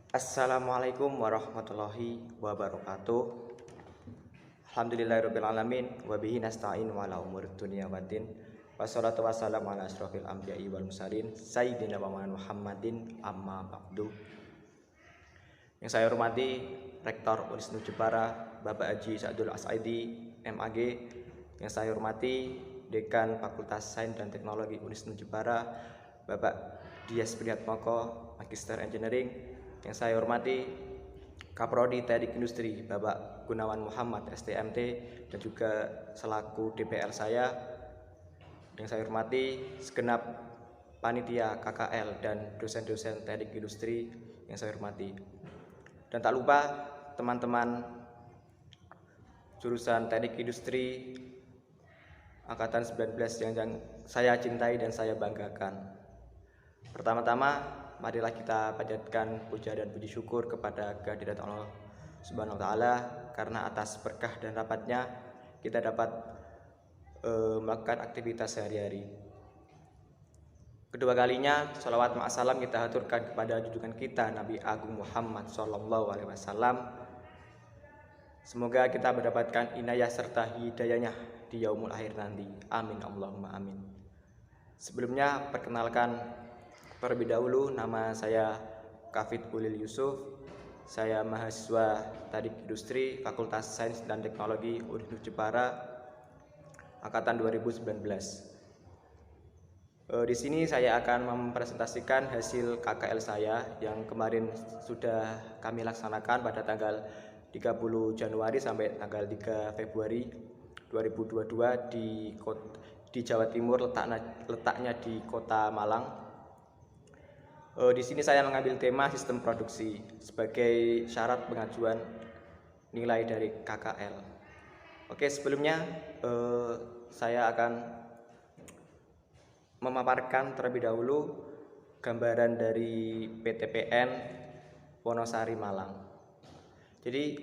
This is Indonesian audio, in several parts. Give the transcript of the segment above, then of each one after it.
Assalamualaikum warahmatullahi wabarakatuh. Alhamdulillahirrabbilalamin. Wabihi nasta'in wa ala umur dunia waddin. Wassalatu wassalamu ala asrofil anbiya'i wal mursalin Sayyidina wa Muhammadin amma ba'du. Yang saya hormati Rektor Unisnu Jepara Bapak Haji Sa'dul As'aidi MAG. Yang saya hormati Dekan Fakultas Sains dan Teknologi Unisnu Jepara Bapak Dias Priatmoko Magister Engineering. Yang saya hormati Kaprodi Teknik Industri Bapak Gunawan Muhammad STMT dan juga selaku DPR saya. Yang saya hormati segenap panitia KKL dan dosen-dosen Teknik Industri yang saya hormati. Dan tak lupa teman-teman jurusan Teknik Industri Angkatan 19 yang saya cintai dan saya banggakan. Pertama-tama, marilah kita panjatkan puja dan puji syukur kepada kehadirat Allah Subhanahu wa taala karena atas berkah dan rahmatnya kita dapat melakukan aktivitas sehari-hari. Kedua kalinya sholawat ma'asalam kita haturkan kepada junjungan kita Nabi Agung Muhammad SAW. Semoga kita mendapatkan inayah serta hidayahnya di yaumul akhir nanti. Amin Allahumma amin. Sebelumnya perkenalkan terlebih dahulu, nama saya Kafid Ulil Yusuf. Saya mahasiswa Teknik Industri Fakultas Sains dan Teknologi Unisnu Jepara angkatan 2019. Di sini saya akan mempresentasikan hasil KKL saya yang kemarin sudah kami laksanakan pada tanggal 30 Januari sampai tanggal 3 Februari 2022 di Jawa Timur, letaknya di Kota Malang. Di sini saya mengambil tema sistem produksi sebagai syarat pengajuan nilai dari KKL. Oke, sebelumnya saya akan memaparkan terlebih dahulu gambaran dari PTPN Wonosari Malang. Jadi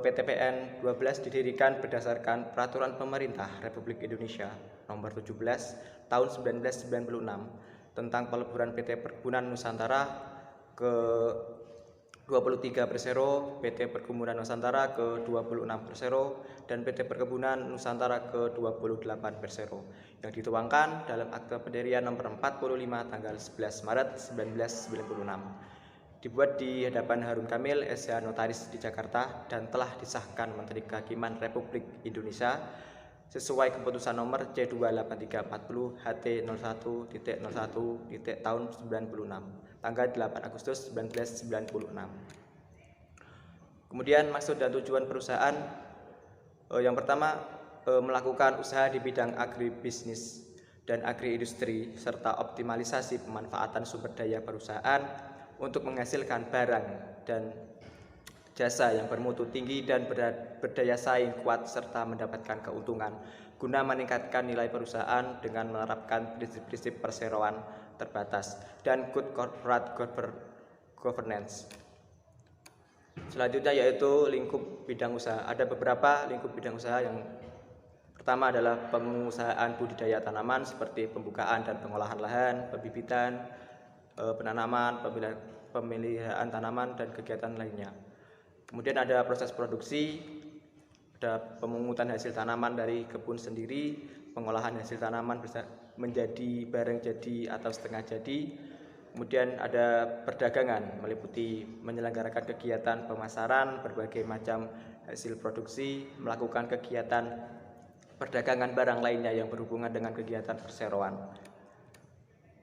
PTPN 12 didirikan berdasarkan Peraturan Pemerintah Republik Indonesia Nomor 17 Tahun 1996 tentang peleburan PT Perkebunan Nusantara ke 23 Persero, PT Perkebunan Nusantara ke 26 Persero, dan PT Perkebunan Nusantara ke 28 Persero yang dituangkan dalam Akta Pendirian nomor 45 tanggal 11 Maret 1996. Dibuat di hadapan Harun Kamil, SH Notaris di Jakarta, dan telah disahkan Menteri Kehakiman Republik Indonesia sesuai keputusan nomor C28340 HT01.01 tahun 96 tanggal 8 Agustus 1996. Kemudian maksud dan tujuan perusahaan yang pertama melakukan usaha di bidang agribisnis dan agriindustri serta optimalisasi pemanfaatan sumber daya perusahaan untuk menghasilkan barang dan jasa yang bermutu tinggi dan berdaya saing kuat serta mendapatkan keuntungan guna meningkatkan nilai perusahaan dengan menerapkan prinsip-prinsip perseroan terbatas dan good corporate governance. Selanjutnya yaitu lingkup bidang usaha. Ada beberapa lingkup bidang usaha. Yang pertama adalah pengusahaan budidaya tanaman seperti pembukaan dan pengolahan lahan, pembibitan, penanaman, pemeliharaan tanaman dan kegiatan lainnya. Kemudian ada proses produksi, ada pemungutan hasil tanaman dari kebun sendiri, pengolahan hasil tanaman menjadi barang jadi atau setengah jadi. Kemudian ada perdagangan, meliputi menyelenggarakan kegiatan pemasaran berbagai macam hasil produksi, melakukan kegiatan perdagangan barang lainnya yang berhubungan dengan kegiatan perseroan.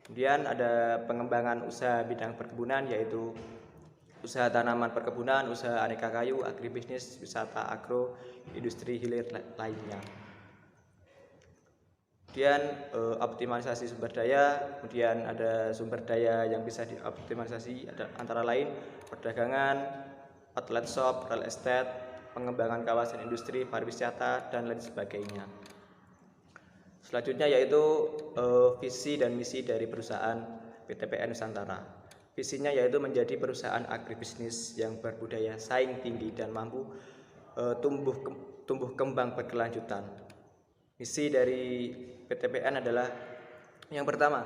Kemudian ada pengembangan usaha bidang perkebunan, yaitu usaha tanaman perkebunan, usaha aneka kayu, agribisnis, wisata agro, industri hilir lainnya. Kemudian optimalisasi sumber daya, kemudian ada sumber daya yang bisa dioptimalisasi ada antara lain perdagangan, outlet shop, real estate, pengembangan kawasan industri, pariwisata, dan lain sebagainya. Selanjutnya yaitu visi dan misi dari perusahaan PTPN Nusantara. Visinya yaitu menjadi perusahaan agribisnis yang berbudaya saing tinggi dan mampu tumbuh kembang berkelanjutan. Misi dari PTPN adalah yang pertama,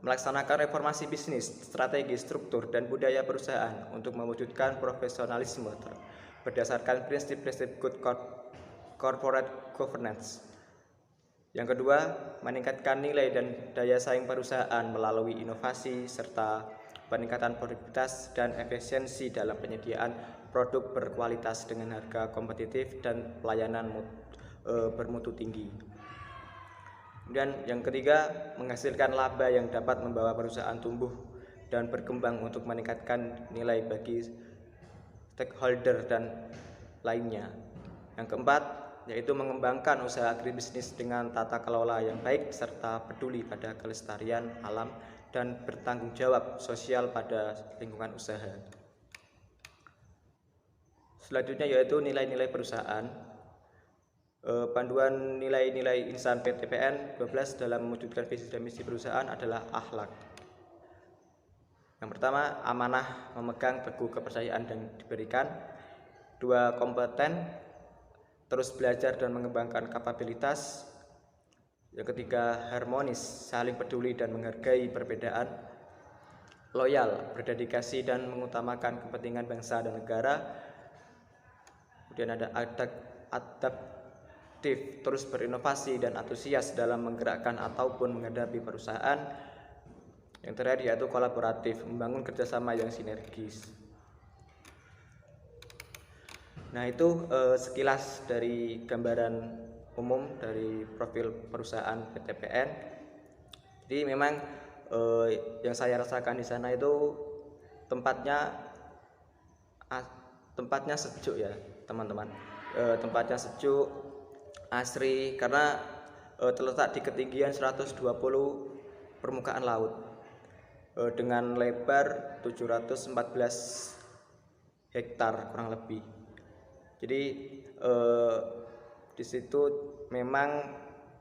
melaksanakan reformasi bisnis, strategi, struktur, dan budaya perusahaan untuk mewujudkan profesionalisme berdasarkan prinsip-prinsip good corporate governance. Yang kedua, meningkatkan nilai dan daya saing perusahaan melalui inovasi serta peningkatan produktivitas dan efisiensi dalam penyediaan produk berkualitas dengan harga kompetitif dan pelayanan bermutu tinggi. Kemudian yang ketiga, menghasilkan laba yang dapat membawa perusahaan tumbuh dan berkembang untuk meningkatkan nilai bagi stakeholder dan lainnya. Yang keempat, yaitu mengembangkan usaha agribisnis dengan tata kelola yang baik serta peduli pada kelestarian alam dan bertanggung jawab sosial pada lingkungan usaha. Selanjutnya yaitu nilai-nilai perusahaan. Panduan nilai-nilai insan PTPN 12 dalam mewujudkan visi dan misi perusahaan adalah akhlak. Yang pertama, amanah, memegang teguh kepercayaan dan diberikan. 2, kompeten, terus belajar dan mengembangkan kapabilitas. Yang ketiga, harmonis, saling peduli dan menghargai perbedaan. Loyal, berdedikasi dan mengutamakan kepentingan bangsa dan negara. Kemudian ada adaptif, terus berinovasi dan antusias dalam menggerakkan ataupun menghadapi perusahaan. Yang terakhir yaitu kolaboratif, membangun kerjasama yang sinergis. Nah, itu sekilas dari gambaran umum dari profil perusahaan PTPN. Jadi memang yang saya rasakan di sana itu tempatnya sejuk ya teman-teman. Tempatnya sejuk, asri, karena terletak di ketinggian 120 permukaan laut dengan lebar 714 hektar kurang lebih. Jadi di situ memang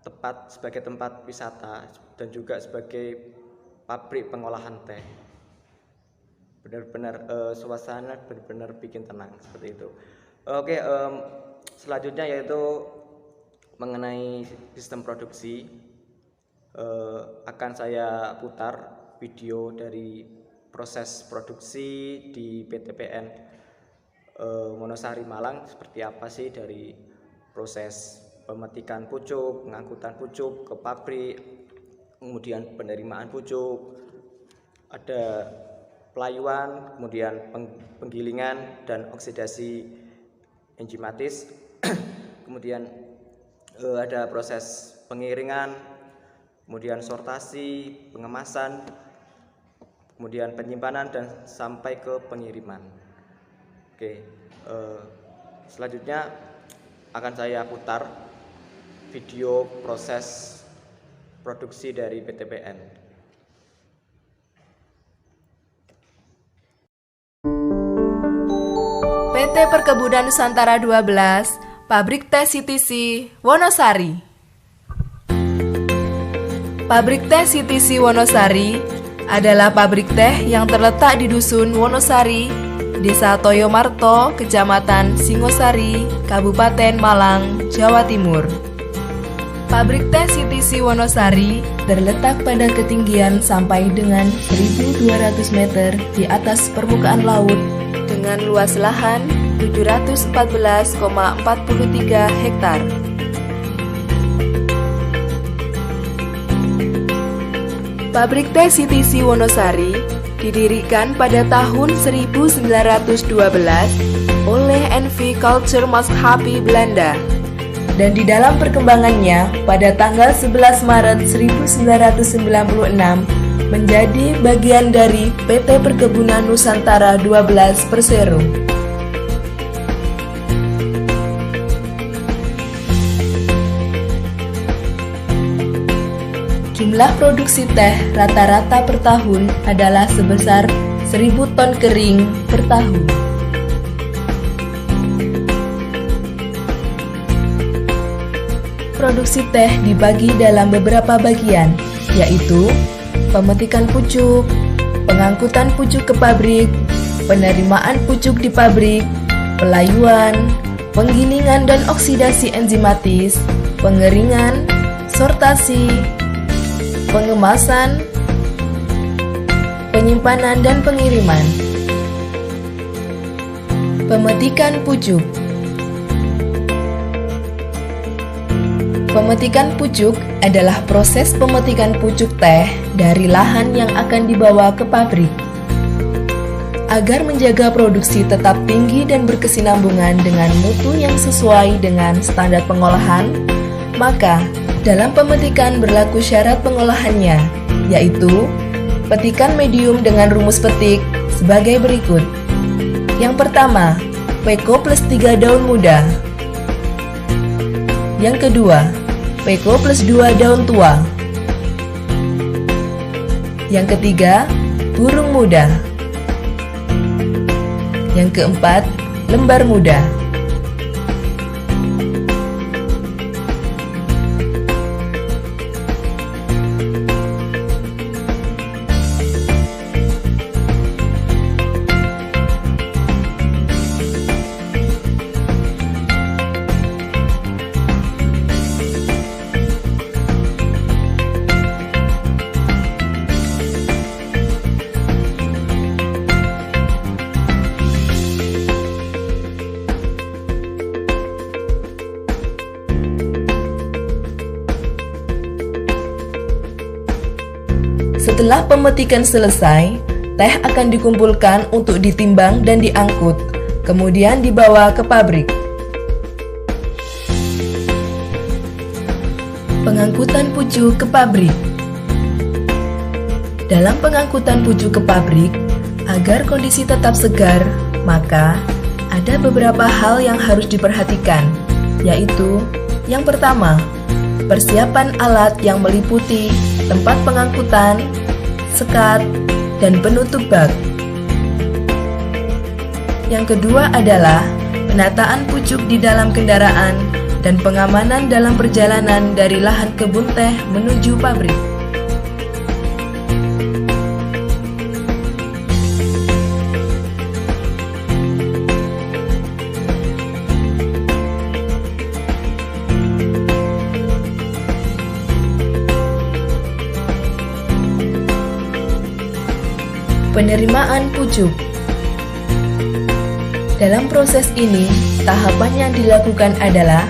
tepat sebagai tempat wisata dan juga sebagai pabrik pengolahan teh. Benar-benar suasana benar-benar bikin tenang seperti itu. Oke, selanjutnya yaitu mengenai sistem produksi. Akan saya putar video dari proses produksi di PTPN Wonosari Malang, seperti apa sih dari proses pemetikan pucuk, pengangkutan pucuk ke pabrik, kemudian penerimaan pucuk, ada pelayuan, kemudian penggilingan dan oksidasi enzimatis, kemudian ada proses pengiringan, kemudian sortasi, pengemasan, kemudian penyimpanan dan sampai ke pengiriman. Oke, selanjutnya akan saya putar video proses produksi dari PTPN. PT Perkebunan Nusantara 12, Pabrik Teh CTC, Wonosari. Pabrik Teh CTC Wonosari adalah pabrik teh yang terletak di Dusun Wonosari, Desa Toyomarto, Kecamatan Singosari, Kabupaten Malang, Jawa Timur. Pabrik teh CTC Wonosari terletak pada ketinggian sampai dengan 1.200 meter di atas permukaan laut dengan luas lahan 714,43 hektar. Pabrik teh CTC Wonosari didirikan pada tahun 1912 oleh NV Culture Maskapai Belanda, dan di dalam perkembangannya pada tanggal 11 Maret 1996 menjadi bagian dari PT Perkebunan Nusantara 12 Persero. Jumlah produksi teh rata-rata per tahun adalah sebesar 1.000 ton kering per tahun. Produksi teh dibagi dalam beberapa bagian, yaitu pemetikan pucuk, pengangkutan pucuk ke pabrik, penerimaan pucuk di pabrik, pelayuan, penggilingan dan oksidasi enzimatis, pengeringan, sortasi, pengemasan, penyimpanan dan pengiriman. Pemetikan pucuk. Pemetikan pucuk adalah proses pemetikan pucuk teh dari lahan yang akan dibawa ke pabrik. Agar menjaga produksi tetap tinggi dan berkesinambungan dengan mutu yang sesuai dengan standar pengolahan, maka dalam pemetikan berlaku syarat pengolahannya, yaitu petikan medium dengan rumus petik sebagai berikut. Yang pertama, peko plus 3 daun muda. Yang kedua, peko plus 2 daun tua. Yang ketiga, burung muda. Yang keempat, lembar muda. Setelah pemetikan selesai, teh akan dikumpulkan untuk ditimbang dan diangkut, kemudian dibawa ke pabrik. Pengangkutan pucuk ke pabrik. Dalam pengangkutan pucuk ke pabrik, agar kondisi tetap segar, maka ada beberapa hal yang harus diperhatikan, yaitu yang pertama, persiapan alat yang meliputi tempat pengangkutan, sekat, dan penutup bak. Yang kedua adalah penataan pucuk di dalam kendaraan dan pengamanan dalam perjalanan dari lahan kebun teh menuju pabrik. Penerimaan pucuk. Dalam proses ini, tahapan yang dilakukan adalah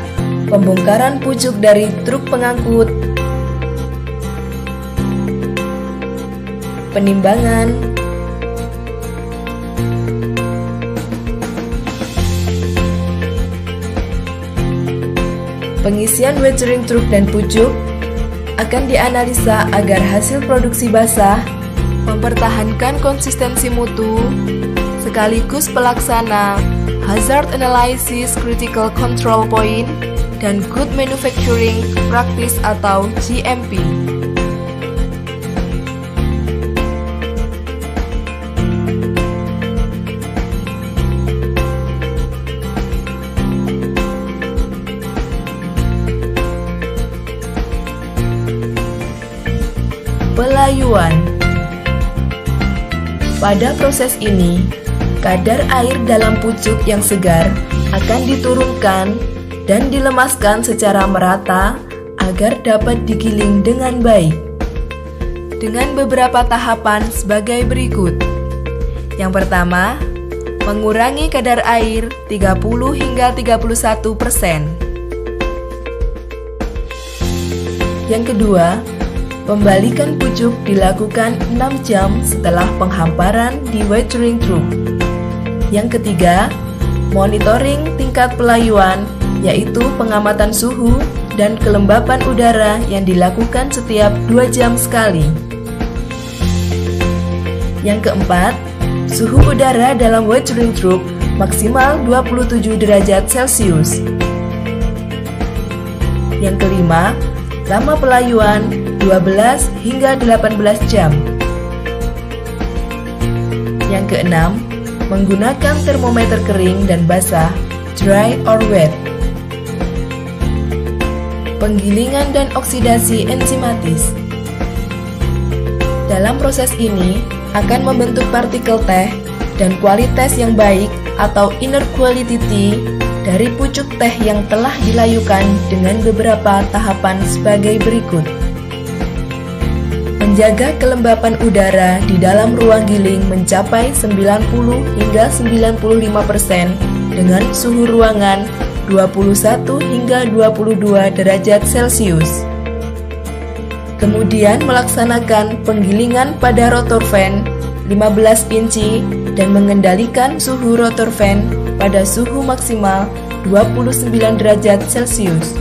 pembongkaran pucuk dari truk pengangkut, penimbangan, pengisian watering truk dan pucuk akan dianalisa agar hasil produksi basah mempertahankan konsistensi mutu, sekaligus pelaksana Hazard Analysis Critical Control Point dan Good Manufacturing Practice atau GMP. Pelayuan. Pada proses ini, kadar air dalam pucuk yang segar akan diturunkan dan dilemaskan secara merata agar dapat digiling dengan baik. Dengan beberapa tahapan sebagai berikut. Yang pertama, mengurangi kadar air 30 hingga 31%. Yang kedua, pembalikan pucuk dilakukan 6 jam setelah penghamparan di watering truk. Yang ketiga, monitoring tingkat pelayuan, yaitu pengamatan suhu dan kelembapan udara yang dilakukan setiap 2 jam sekali. Yang keempat, suhu udara dalam watering truk maksimal 27 derajat Celcius. Yang kelima, lama pelayuan 12 hingga 18 jam. Yang keenam, menggunakan termometer kering dan basah, dry or wet. Penggilingan dan oksidasi enzimatis. Dalam proses ini akan membentuk partikel teh dan kualitas yang baik atau inner quality dari pucuk teh yang telah dilayukan dengan beberapa tahapan sebagai berikut. menjaga kelembapan udara di dalam ruang giling mencapai 90 hingga 95% dengan suhu ruangan 21 hingga 22 derajat Celcius. Kemudian melaksanakan penggilingan pada rotor fan 15 inci dan mengendalikan suhu rotor fan pada suhu maksimal 29 derajat Celcius.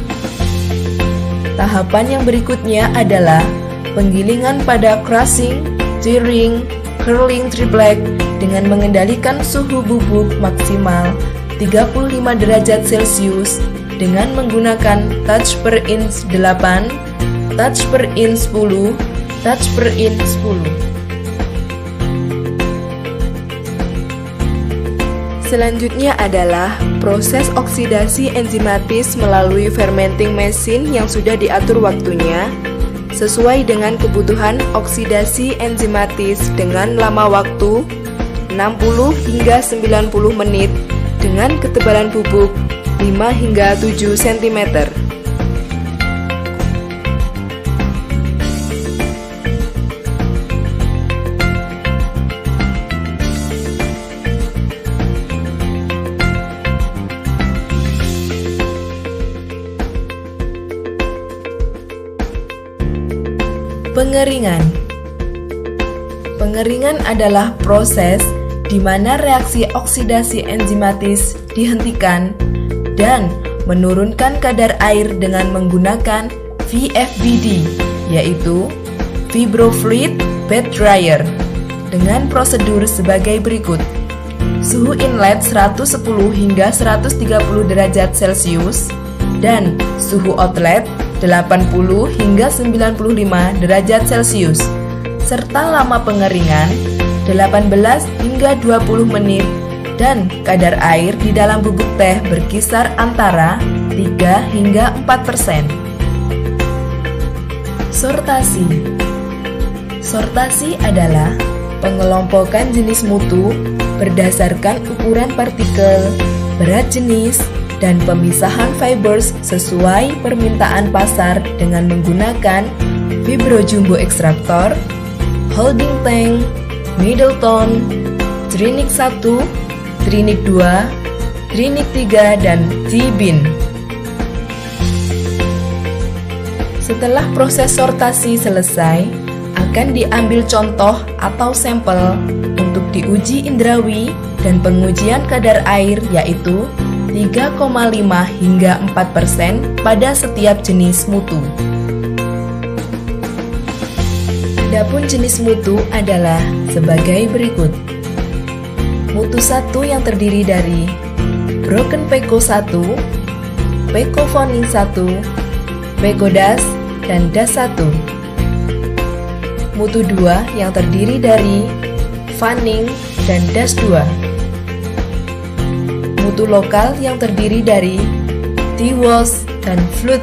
Tahapan yang berikutnya adalah penggilingan pada crushing, tearing, curling triplek dengan mengendalikan suhu bubuk maksimal 35 derajat Celcius dengan menggunakan touch per inch 8, touch per inch 10, touch per inch 10. Selanjutnya adalah proses oksidasi enzimatis melalui fermenting machine yang sudah diatur waktunya sesuai dengan kebutuhan oksidasi enzimatis dengan lama waktu 60 hingga 90 menit dengan ketebalan bubuk 5 hingga 7 cm. Pengeringan. Pengeringan adalah proses di mana reaksi oksidasi enzimatis dihentikan dan menurunkan kadar air dengan menggunakan VFBD, yaitu Vibrofluid Bed Dryer, dengan prosedur sebagai berikut. Suhu inlet 110 hingga 130 derajat Celcius dan suhu outlet 80 hingga 95 derajat Celcius, serta lama pengeringan 18 hingga 20 menit dan kadar air di dalam bubuk teh berkisar antara 3 hingga 4%. Sortasi. Sortasi adalah pengelompokan jenis mutu berdasarkan ukuran partikel, berat jenis, dan pemisahan fibers sesuai permintaan pasar dengan menggunakan Vibro Jumbo Extractor, Holding Tank, Middleton, Trinik 1, Trinik 2, Trinik 3, dan T-Bin. Setelah proses sortasi selesai, akan diambil contoh atau sampel untuk diuji indrawi dan pengujian kadar air, yaitu 3,5 hingga 4% pada setiap jenis mutu. Adapun jenis mutu adalah sebagai berikut. Mutu 1 yang terdiri dari Broken Peco 1, Peco Foning 1, Peco Das, dan Das 1. Mutu 2 yang terdiri dari Fanning dan Das 2. Mutu lokal yang terdiri dari T-Walls dan Flood.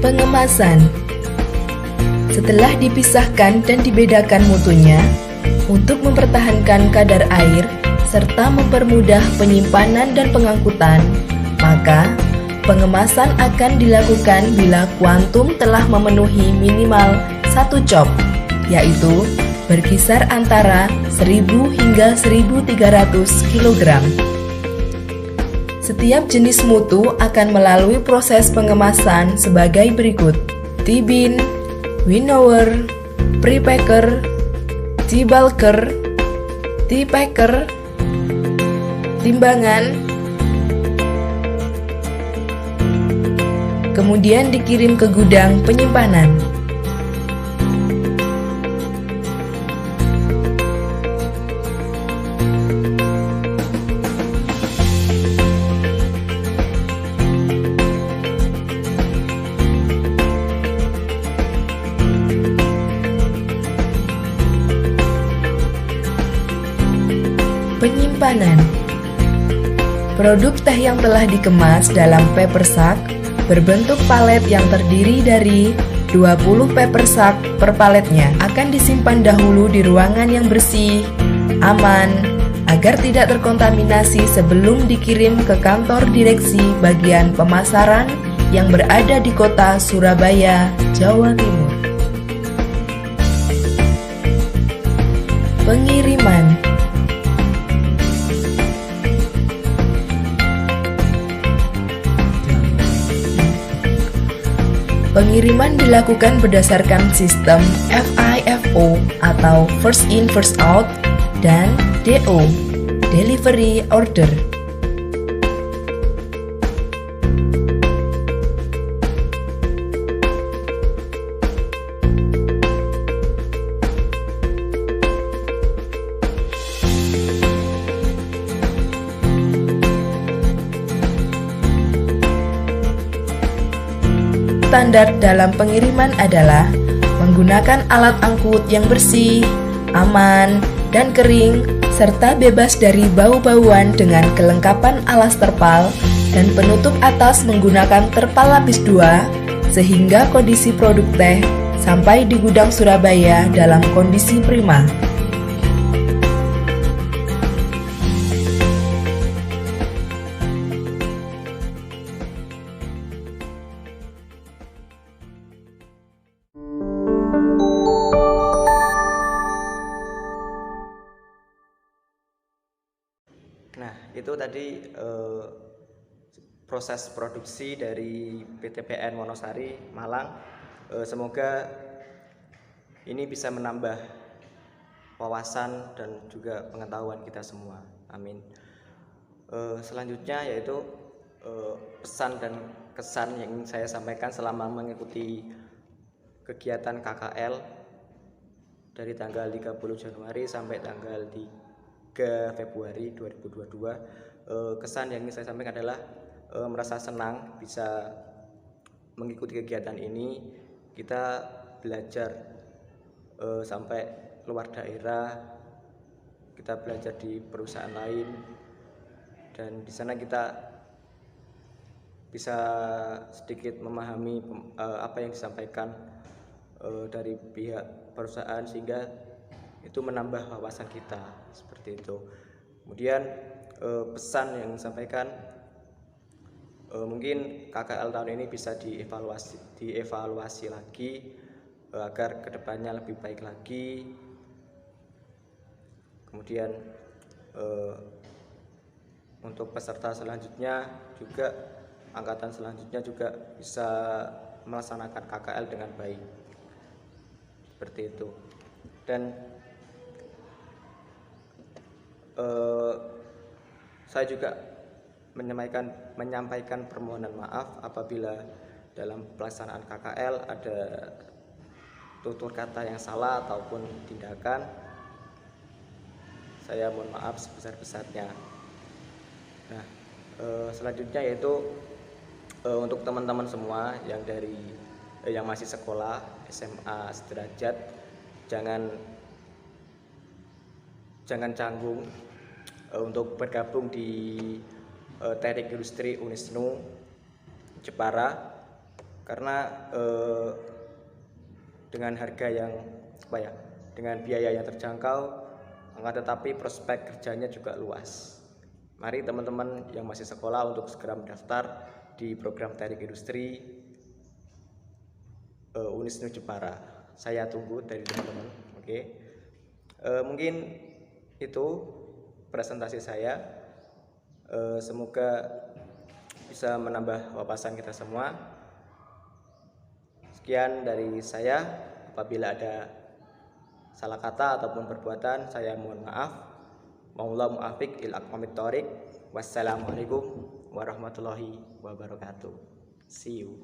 Pengemasan. Setelah dipisahkan dan dibedakan mutunya, untuk mempertahankan kadar air serta mempermudah penyimpanan dan pengangkutan, maka pengemasan akan dilakukan bila kuantum telah memenuhi minimal 1 chop, yaitu berkisar antara 1000 hingga 1300 kg. Setiap jenis mutu akan melalui proses pengemasan sebagai berikut: T-bin, winnower, prepacker, T-bulker, T-packer, timbangan, kemudian dikirim ke gudang penyimpanan. Penyimpanan. Produk teh yang telah dikemas dalam paper sack berbentuk palet yang terdiri dari 20 paper sack per paletnya akan disimpan dahulu di ruangan yang bersih, aman, agar tidak terkontaminasi sebelum dikirim ke kantor direksi bagian pemasaran yang berada di kota Surabaya, Jawa Timur. Pengiriman. Pengiriman dilakukan berdasarkan sistem FIFO atau First In First Out dan DO, Delivery Order. Standar dalam pengiriman adalah menggunakan alat angkut yang bersih, aman, dan kering, serta bebas dari bau-bauan dengan kelengkapan alas terpal dan penutup atas menggunakan terpal lapis 2, sehingga kondisi produk teh sampai di gudang Surabaya dalam kondisi prima. Nah, itu tadi proses produksi dari PT PN Wonosari Malang. Semoga ini bisa menambah wawasan dan juga pengetahuan kita semua. Amin. Selanjutnya yaitu pesan dan kesan yang ingin saya sampaikan selama mengikuti kegiatan KKL dari tanggal 30 Januari sampai tanggal 3 Februari 2022. Kesan yang ingin saya sampaikan adalah merasa senang bisa mengikuti kegiatan ini. Kita belajar sampai luar daerah, kita belajar di perusahaan lain, dan di sana kita bisa sedikit memahami apa yang disampaikan dari pihak perusahaan, sehingga itu menambah wawasan kita seperti itu. Kemudian pesan yang disampaikan, mungkin KKL tahun ini bisa dievaluasi lagi agar kedepannya lebih baik lagi. Kemudian untuk peserta selanjutnya juga, angkatan selanjutnya juga bisa melaksanakan KKL dengan baik seperti itu. Dan saya juga menyampaikan permohonan maaf apabila dalam pelaksanaan KKL ada tutur kata yang salah ataupun tindakan. Saya mohon maaf sebesar-besarnya. Nah, selanjutnya yaitu untuk teman-teman semua yang yang masih sekolah SMA sederajat, jangan canggung untuk bergabung di Teknik Industri Unisnu Jepara, karena dengan harga yang dengan biaya yang terjangkau, akan tetapi prospek kerjanya juga luas. Mari teman-teman yang masih sekolah untuk segera mendaftar di program Teknik Industri Unisnu Jepara. Saya tunggu dari teman-teman. Oke. Mungkin itu presentasi saya. Semoga bisa menambah wawasan kita semua. Sekian dari saya. Apabila ada salah kata ataupun perbuatan, saya mohon maaf. Wallahu muwaffiq ila aqwamit thoriq. Wassalamualaikum warahmatullahi wabarakatuh. See you.